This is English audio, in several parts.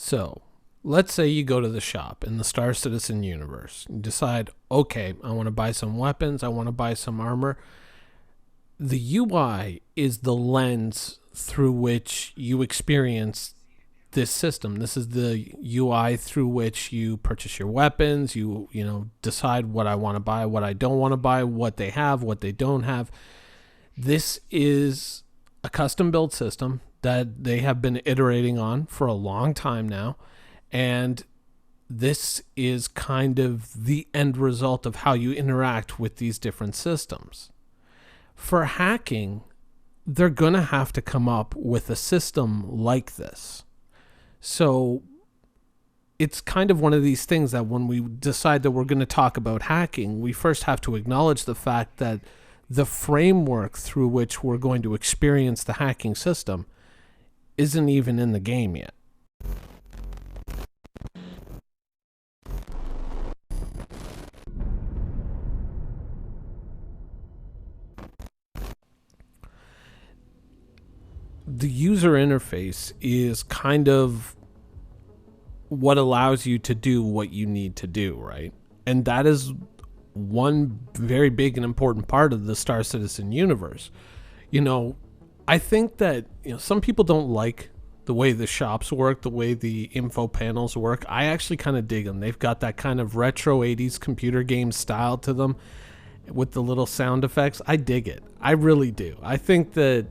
So let's say you go to the shop in the Star Citizen universe. You decide, okay, I want to buy some weapons. I want to buy some armor. The UI is the lens through which you experience this system. This is the UI through which you purchase your weapons. You decide what I want to buy, what I don't want to buy, what they have, what they don't have. This is a custom built system that they have been iterating on for a long time now. And this is kind of the end result of how you interact with these different systems. For hacking, they're going to have to come up with a system like this. So it's kind of one of these things that when we decide that we're going to talk about hacking, we first have to acknowledge the fact that the framework through which we're going to experience the hacking system isn't even in the game yet. The user interface is kind of what allows you to do what you need to do, right? And that is one very big and important part of the Star Citizen universe. I think that some people don't like the way the shops work, the way the info panels work. I actually kind of dig them. They've got that kind of retro 80s computer game style to them with the little sound effects. I dig it. I really do. I think that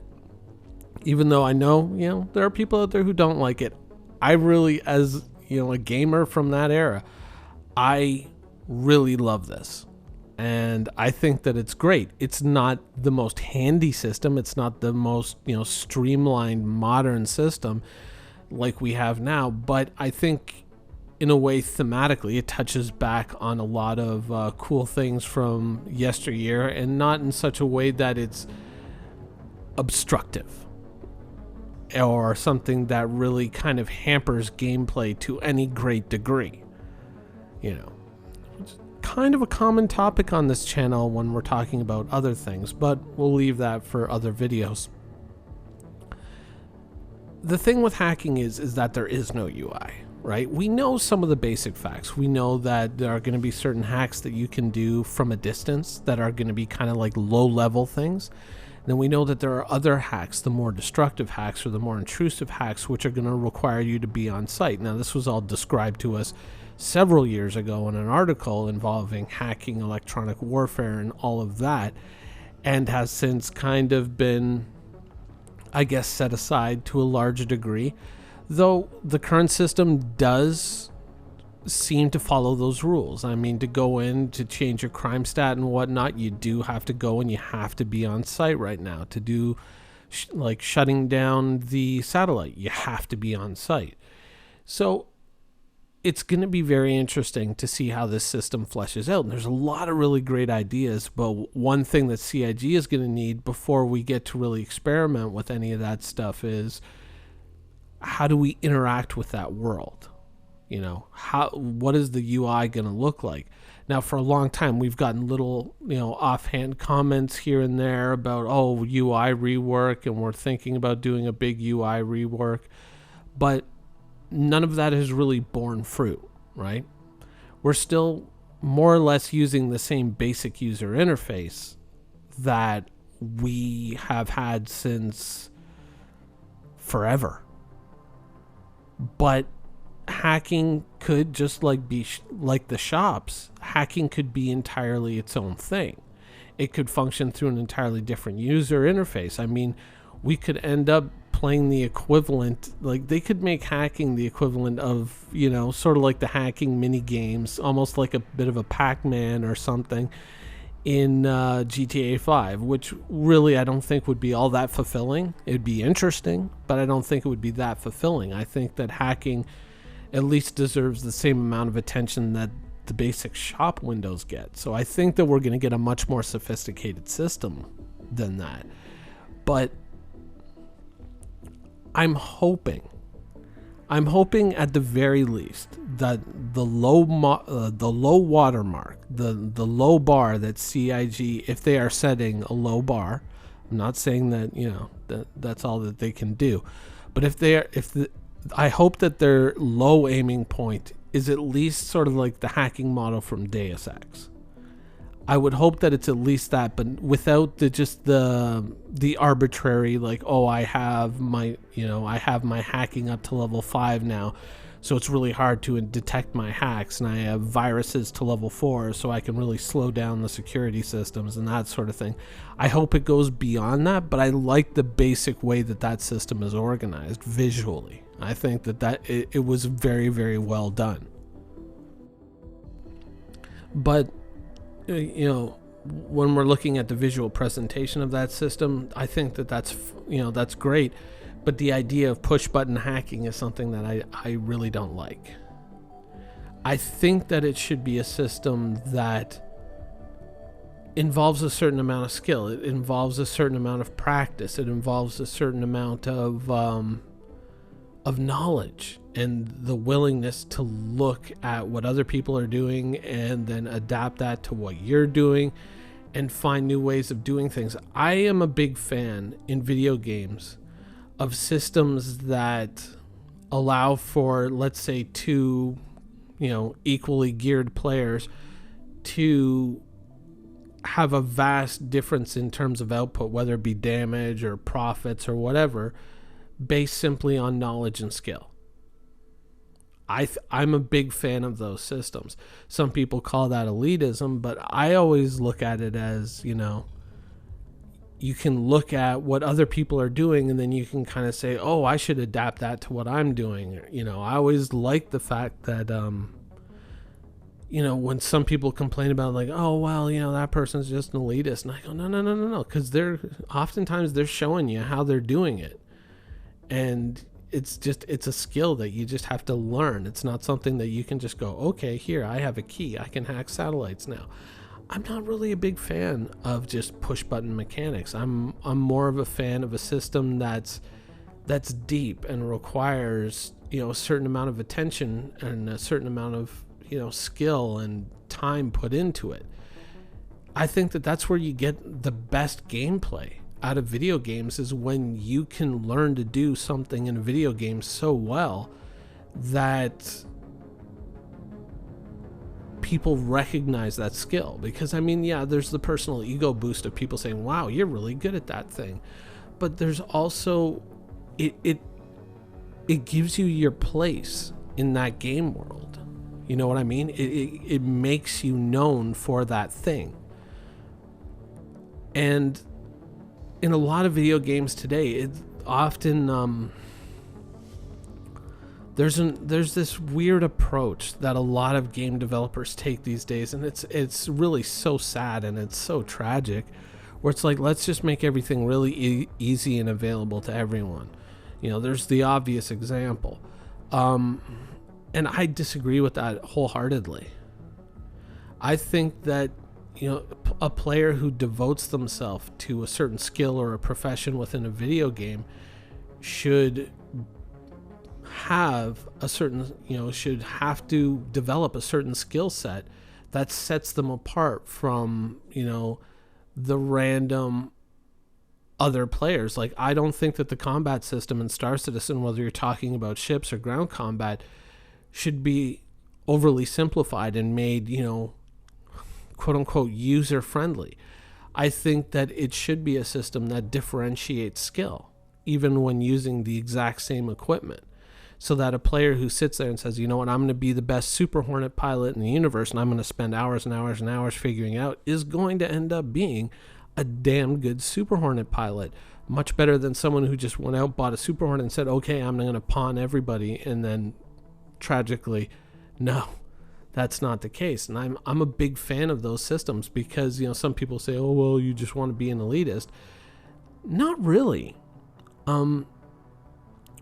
even though I know, there are people out there who don't like it, I really, as, a gamer from that era, I really love this. And I think that it's great. It's not the most handy system. It's not the most, streamlined modern system like we have now. But I think in a way, thematically, it touches back on a lot of cool things from yesteryear, and not in such a way that it's obstructive or something that really kind of hampers gameplay to any great degree. It's kind of a common topic on this channel when we're talking about other things, but we'll leave that for other videos. The thing with hacking is that there is no UI, right? We know some of the basic facts. We know that there are going to be certain hacks that you can do from a distance that are going to be kind of like low-level things. Then we know that there are other hacks, the more destructive hacks or the more intrusive hacks, which are going to require you to be on site. Now, this was all described to us several years ago in an article involving hacking, electronic warfare, and all of that, and has since kind of been, I guess, set aside to a large degree, though the current system does seem to follow those rules. I mean, to go in to change your crime stat and whatnot, you do have to go and you have to be on site right now. To do like shutting down the satellite, you have to be on site. So it's going to be very interesting to see how this system fleshes out. And there's a lot of really great ideas, but one thing that CIG is going to need before we get to really experiment with any of that stuff is, how do we interact with that world? What is the UI going to look like? Now, for a long time, we've gotten little, offhand comments here and there about, UI rework, and we're thinking about doing a big UI rework, but none of that has really borne fruit, right? We're still more or less using the same basic user interface that we have had since forever. But hacking could just be like the shops. Hacking could be entirely its own thing. It could function through an entirely different user interface. I mean, we could end up playing the equivalent, they could make hacking the equivalent of, sort of like the hacking mini games, almost like a bit of a Pac-Man or something in GTA 5, which really I don't think would be all that fulfilling. It'd be interesting, but I don't think it would be that fulfilling. I think that hacking at least deserves the same amount of attention that the basic shop windows get. So I think that we're going to get a much more sophisticated system than that. But I'm hoping at the very least that the low watermark, the low bar that CIG, if they are setting a low bar, I'm not saying that that's all that they can do, but if I hope that their low aiming point is at least sort of like the hacking model from Deus Ex. I would hope that it's at least that, but without the arbitrary, like, oh, I have my hacking up to level 5 now, so it's really hard to detect my hacks, and I have viruses to level 4, so I can really slow down the security systems and that sort of thing. I hope it goes beyond that, but I like the basic way that system is organized visually. I think that it was very, very well done. But when we're looking at the visual presentation of that system, I think that's great. But the idea of push button hacking is something that I really don't like. I think that it should be a system that involves a certain amount of skill. It involves a certain amount of practice. It involves a certain amount of knowledge and the willingness to look at what other people are doing and then adapt that to what you're doing and find new ways of doing things. I am a big fan in video games of systems that allow for, let's say, two, equally geared players to have a vast difference in terms of output, whether it be damage or profits or whatever, based simply on knowledge and skill. I'm a big fan of those systems. Some people call that elitism, but I always look at it as, you can look at what other people are doing and then you can kind of say, oh, I should adapt that to what I'm doing. I always like the fact that, when some people complain about like, oh, well, that person's just an elitist. And I go, no. Because oftentimes they're showing you how they're doing it. And it's a skill that you just have to learn. It's not something that you can just go, okay, here, I have a key, I can hack satellites now. I'm not really a big fan of just push button mechanics. I'm more of a fan of a system that's deep and requires, a certain amount of attention and a certain amount of, skill and time put into it. I think that's where you get the best gameplay out of video games, is when you can learn to do something in a video game so well that people recognize that skill. Because there's the personal ego boost of people saying, wow, you're really good at that thing, but there's also it gives you your place in that game world. You know what I mean? It makes you known for that thing. And in a lot of video games today, it often there's this weird approach that a lot of game developers take these days, and it's really so sad and it's so tragic, where it's like, let's just make everything really easy and available to everyone. There's the obvious example, and I disagree with that wholeheartedly. I think that a player who devotes themselves to a certain skill or a profession within a video game should have a certain, should have to develop a certain skill set that sets them apart from, the random other players. Like, I don't think that the combat system in Star Citizen, whether you're talking about ships or ground combat, should be overly simplified and made, quote unquote user friendly. I think that it should be a system that differentiates skill, even when using the exact same equipment, so that a player who sits there and says, I'm going to be the best Super Hornet pilot in the universe and I'm going to spend hours and hours and hours figuring it out, is going to end up being a damn good Super Hornet pilot. Much better than someone who just went out, bought a Super Hornet and said, okay, I'm going to pawn everybody, and then tragically, no. That's not the case. And I'm a big fan of those systems because, some people say, oh, well, you just want to be an elitist. Not really.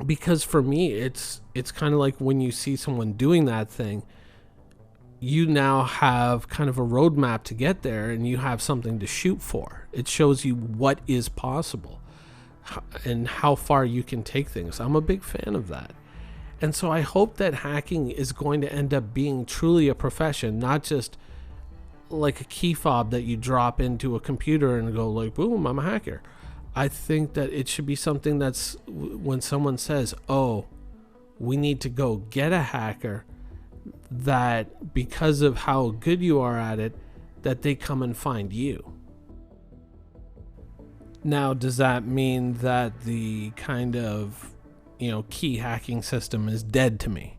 Because for me, it's kind of like when you see someone doing that thing, you now have kind of a roadmap to get there and you have something to shoot for. It shows you what is possible and how far you can take things. I'm a big fan of that. And so I hope that hacking is going to end up being truly a profession, not just like a key fob that you drop into a computer and go like, boom, I'm a hacker. I think that it should be something that's, when someone says, oh, We need to go get a hacker that, because of how good you are at it, that they come and find you. Now, does that mean that the kind of, key hacking system is dead to me?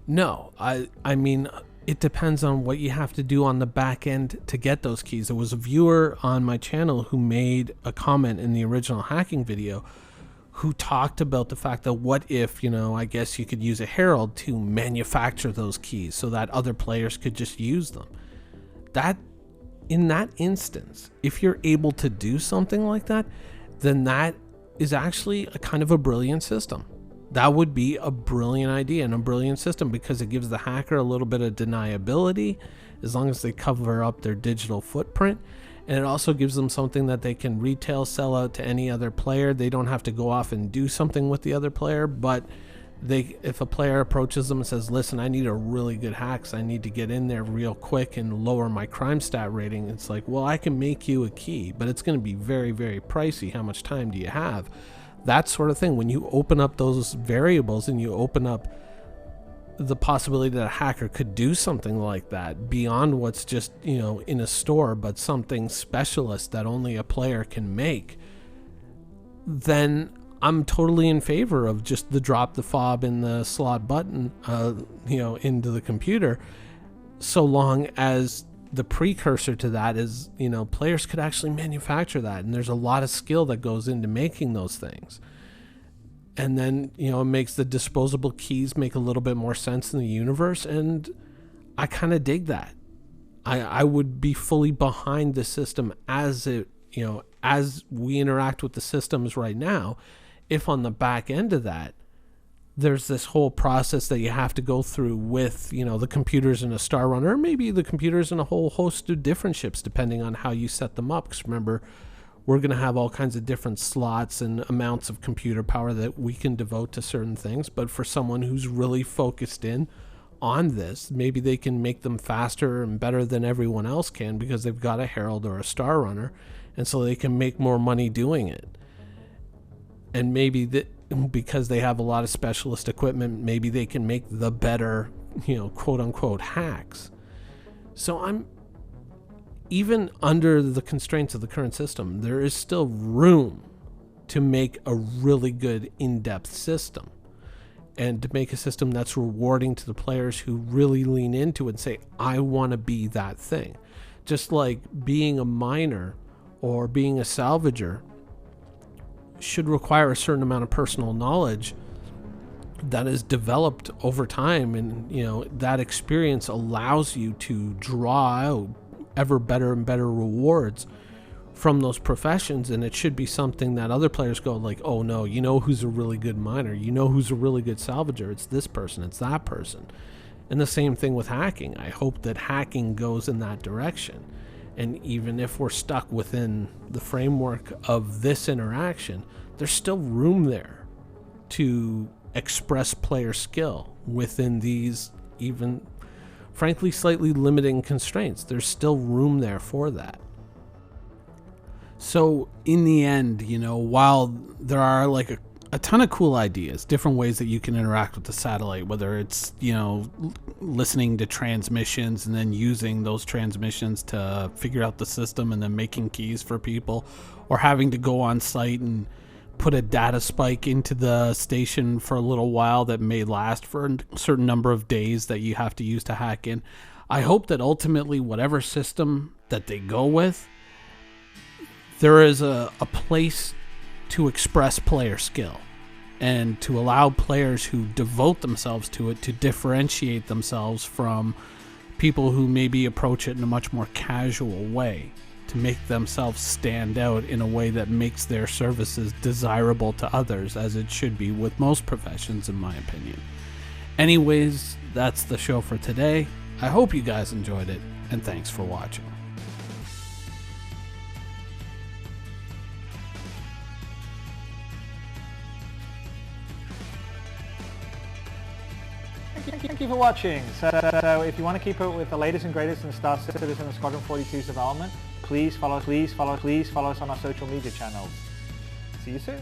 No, I mean, it depends on what you have to do on the back end to get those keys. There was a viewer on my channel who made a comment in the original hacking video who talked about the fact that what if, I guess you could use a herald to manufacture those keys so that other players could just use them. In that instance, if you're able to do something like that, then that is actually a kind of a brilliant system. That would be a brilliant idea and a brilliant system, because it gives the hacker a little bit of deniability as long as they cover up their digital footprint. And it also gives them something that they can retail sell out to any other player. They don't have to go off and do something with the other player, but if a player approaches them and says, listen, I need a really good hack, so I need to get in there real quick and lower my crime stat rating, it's like, well, I can make you a key, but it's going to be very, very pricey. How much time do you have? That sort of thing. When you open up those variables and you open up the possibility that a hacker could do something like that beyond what's just, in a store, but something specialist that only a player can make, then I'm totally in favor of just the drop the fob in the slot button, into the computer, so long as the precursor to that is, players could actually manufacture that. And there's a lot of skill that goes into making those things. And then, it makes the disposable keys make a little bit more sense in the universe. And I kind of dig that. I would be fully behind the system as it, as we interact with the systems right now. If on the back end of that, there's this whole process that you have to go through with, the computers in a Star Runner, or maybe the computers in a whole host of different ships, depending on how you set them up. Because remember, we're going to have all kinds of different slots and amounts of computer power that we can devote to certain things. But for someone who's really focused in on this, maybe they can make them faster and better than everyone else can because they've got a Herald or a Star Runner, and so they can make more money doing it. And maybe because they have a lot of specialist equipment, maybe they can make the better, quote unquote hacks. So I'm, even under the constraints of the current system, there is still room to make a really good in-depth system, and to make a system that's rewarding to the players who really lean into it and say, I want to be that thing. Just like being a miner or being a salvager should require a certain amount of personal knowledge that is developed over time, and that experience allows you to draw out ever better and better rewards from those professions. And it should be something that other players go like, oh no, who's a really good miner, who's a really good salvager, it's this person, it's that person. And the same thing with hacking. I hope that hacking goes in that direction. And even if we're stuck within the framework of this interaction, there's still room there to express player skill within these, even frankly, slightly limiting constraints. There's still room there for that. So in the end, while there are like a ton of cool ideas, different ways that you can interact with the satellite, whether it's, listening to transmissions and then using those transmissions to figure out the system and then making keys for people, or having to go on site and put a data spike into the station for a little while that may last for a certain number of days that you have to use to hack in. I hope that ultimately, whatever system that they go with, there is a place to express player skill and to allow players who devote themselves to it to differentiate themselves from people who maybe approach it in a much more casual way, to make themselves stand out in a way that makes their services desirable to others, as it should be with most professions, in my opinion. Anyways, that's the show for today. I hope you guys enjoyed it, and thanks for watching. Thank you for watching. So if you want to keep up with the latest and greatest in Star Citizen and Squadron 42's development, please follow us on our social media channels. See you soon.